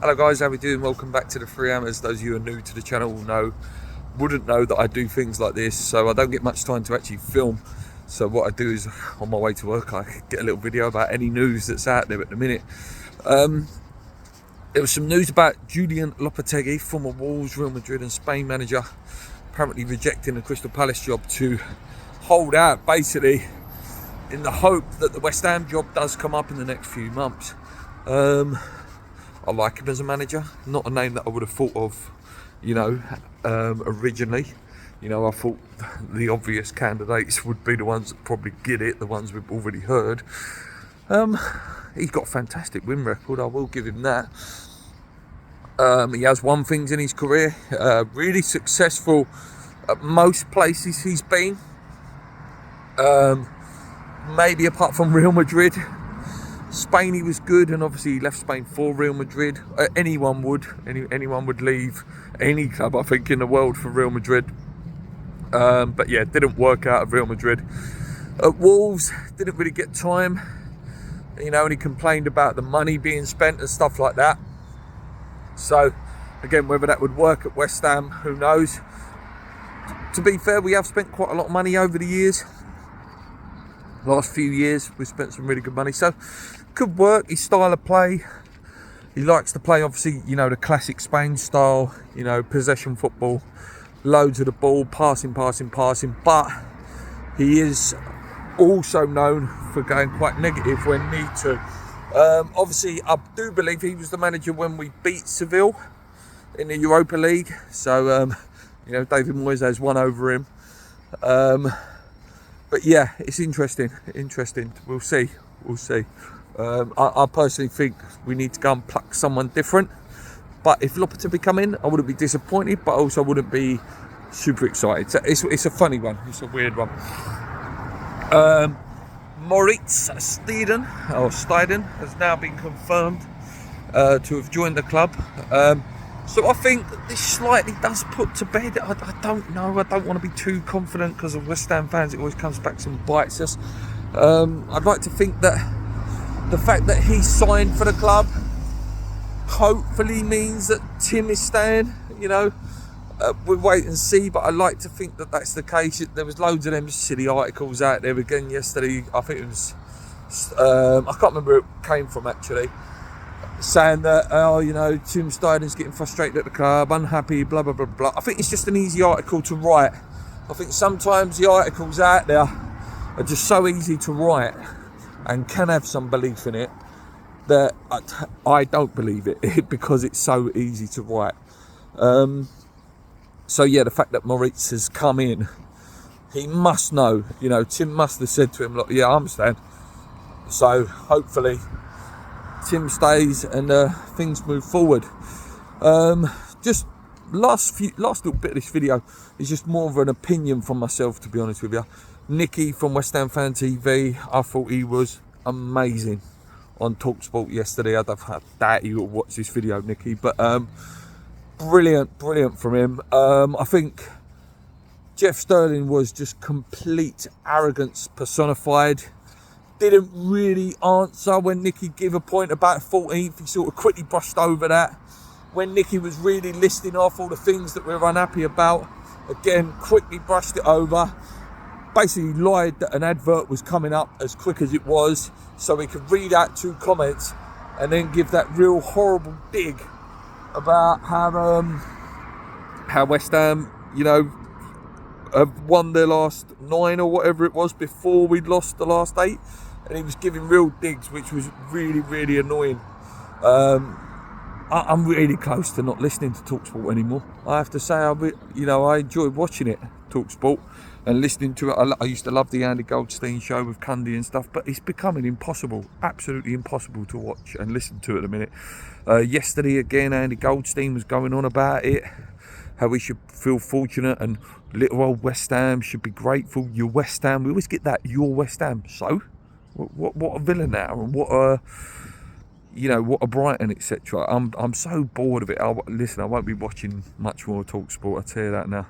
Hello guys, how we doing? Welcome back to the Free Hammers. Those of you who are new to the channel wouldn't know that I do things like this, so I don't get much time to actually film. So what I do is, on my way to work, I get a little video about any news that's out there at the minute. There was some news about Julian Lopetegui, former Wolves, Real Madrid and Spain manager, apparently rejecting the Crystal Palace job to hold out, basically, in the hope that the West Ham job does come up in the next few months. I like him as a manager, not a name that I would have thought of, originally. I thought the obvious candidates would be the ones that probably get it, the ones we've already heard. He's got a fantastic win record, I will give him that. He has won things in his career, really successful at most places he's been. Maybe apart from Real Madrid. Spain he was good, and obviously he left Spain for Real Madrid. Anyone would leave any club, I think, in the world for Real Madrid. But yeah, it didn't work out at Real Madrid. At Wolves, didn't really get time, and he complained about the money being spent and stuff like that. So again, whether that would work at West Ham, who knows. To be fair, we have spent quite a lot of money over the years. Last few years we've spent some really good money, so could work. His style of play, he likes to play, obviously, the classic Spain style, possession football, loads of the ball, passing, but he is also known for going quite negative when need to. Obviously, I do believe he was the manager when we beat Seville in the Europa League, so David Moyes has one over him. But yeah, it's interesting. We'll see. I personally think we need to go and pluck someone different. But if Lopetegui come in, I wouldn't be disappointed, but also wouldn't be super excited. So it's a funny one. It's a weird one. Moritz Steden has now been confirmed to have joined the club. So I think this slightly does put to bed. I don't know. I don't want to be too confident because of West Ham fans. It always comes back and bites us. I'd like to think that the fact that he signed for the club hopefully means that Tim is staying. We'll wait and see. But I like to think that that's the case. There was loads of them silly articles out there again yesterday. I think it was. I can't remember where it came from actually. Saying that, Tim Steiden's getting frustrated at the club, unhappy, blah, blah, blah, blah. I think it's just an easy article to write. I think sometimes the articles out there are just so easy to write and can have some belief in it that I don't believe it because it's so easy to write. So yeah, the fact that Moritz has come in, he must know, Tim must have said to him, look, yeah, I understand. So hopefully Tim stays and things move forward. Just last little bit of this video is just more of an opinion from myself, to be honest with you. Nicky from West Ham Fan TV, I thought he was amazing on TalkSport yesterday. I doubt you will watch this video, Nicky, but brilliant from him. I think Jeff Sterling was just complete arrogance personified. Didn't really answer when Nicky gave a point about 14th. He sort of quickly brushed over that. When Nicky was really listing off all the things that we were unhappy about, again, quickly brushed it over. Basically lied that an advert was coming up as quick as it was, so he could read out 2 comments and then give that real horrible dig about how West Ham, have won their last 9 or whatever it was before we'd lost the last 8. And he was giving real digs, which was really, really annoying. I'm really close to not listening to TalkSport anymore. I have to say, I enjoy watching it, TalkSport, and listening to it. I used to love the Andy Goldstein show with Cundy and stuff, but it's becoming impossible, absolutely impossible to watch and listen to at the minute. Yesterday, again, Andy Goldstein was going on about it, how we should feel fortunate and little old West Ham should be grateful. You're West Ham. We always get that, you're West Ham. So? What a Villa now, and what a Brighton, etc. I'm so bored of it. Listen, I won't be watching much more TalkSport, I'll tell you that now.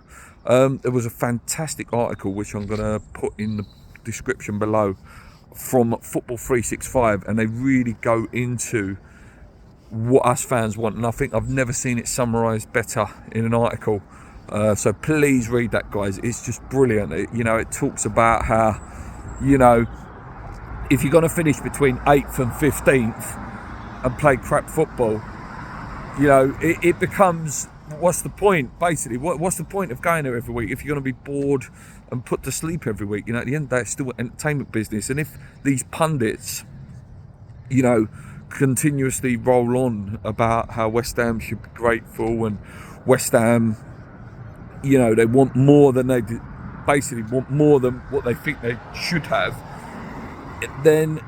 There was a fantastic article which I'm going to put in the description below from Football 365, and they really go into what us fans want, and I think I've never seen it summarised better in an article. So please read that, guys. It's just brilliant. It talks about how, if you're going to finish between 8th and 15th and play crap football, it becomes, what's the point, basically? What's the point of going there every week if you're going to be bored and put to sleep every week? At the end of the day, it's still an entertainment business. And if these pundits, continuously roll on about how West Ham should be grateful, and West Ham, they want more than what they think they should have, then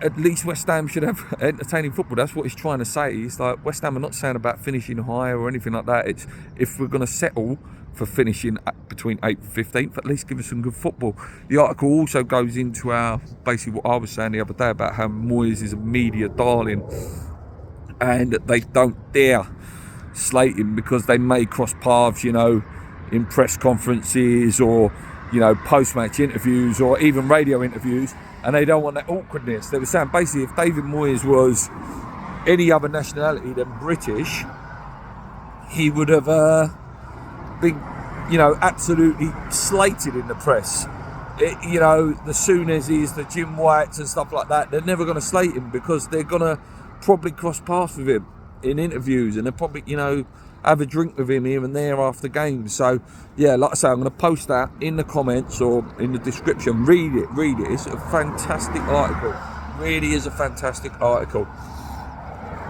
at least West Ham should have entertaining football. That's what he's trying to say. He's like, West Ham are not saying about finishing high or anything like that. It's, if we're going to settle for finishing between 8th and 15th, at least give us some good football. The article also goes into basically what I was saying the other day about how Moyes is a media darling, and they don't dare slate him because they may cross paths, in press conferences or, post-match interviews or even radio interviews, and they don't want that awkwardness. They were saying basically if David Moyes was any other nationality than British, he would have been, absolutely slated in the press. The Sounezes, the Jim Whites and stuff like that, they're never going to slate him because they're going to probably cross paths with him in interviews, and they'll probably, have a drink with him here and there after games. So, yeah, like I say, I'm going to post that in the comments or in the description. Read it. It's a fantastic article. Really is a fantastic article.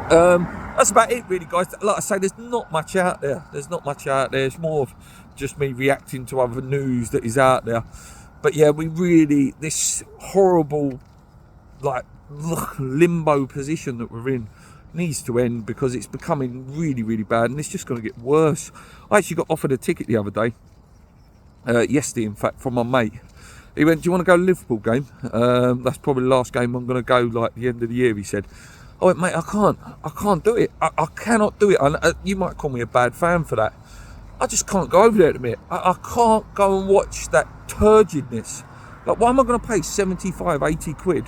That's about it, really, guys. Like I say, there's not much out there. It's more of just me reacting to other news that is out there. But yeah, this horrible, limbo position that we're in needs to end, because it's becoming really, really bad, and it's just going to get worse. I actually got offered a ticket the other day, yesterday, in fact, from my mate. He went, "Do you want to go to the Liverpool game? That's probably the last game I'm going to go, the end of the year," he said. I went, "Mate, I can't do it. I cannot do it. You might call me a bad fan for that. I just can't go over there at the minute. I can't go and watch that turgidness. Why am I going to pay 75, 80 quid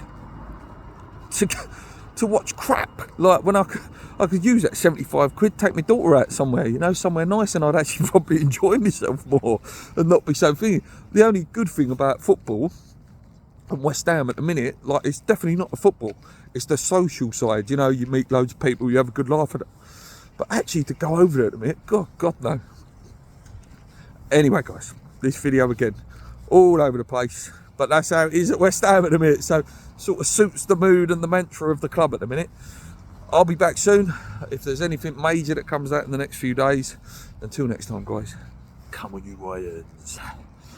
to watch crap? When I could use that 75 quid, take my daughter out somewhere, somewhere nice, and I'd actually probably enjoy myself more and not be so thingy." The only good thing about football and West Ham at the minute, it's definitely not the football. It's the social side. You meet loads of people, you have a good laugh at it. But actually, to go over there at the minute, God no. Anyway, guys, this video again, all over the place. But that's how it is at West Ham at the minute. So, sort of suits the mood and the mantra of the club at the minute. I'll be back soon. If there's anything major that comes out in the next few days. Until next time, guys, come on, you Warriors.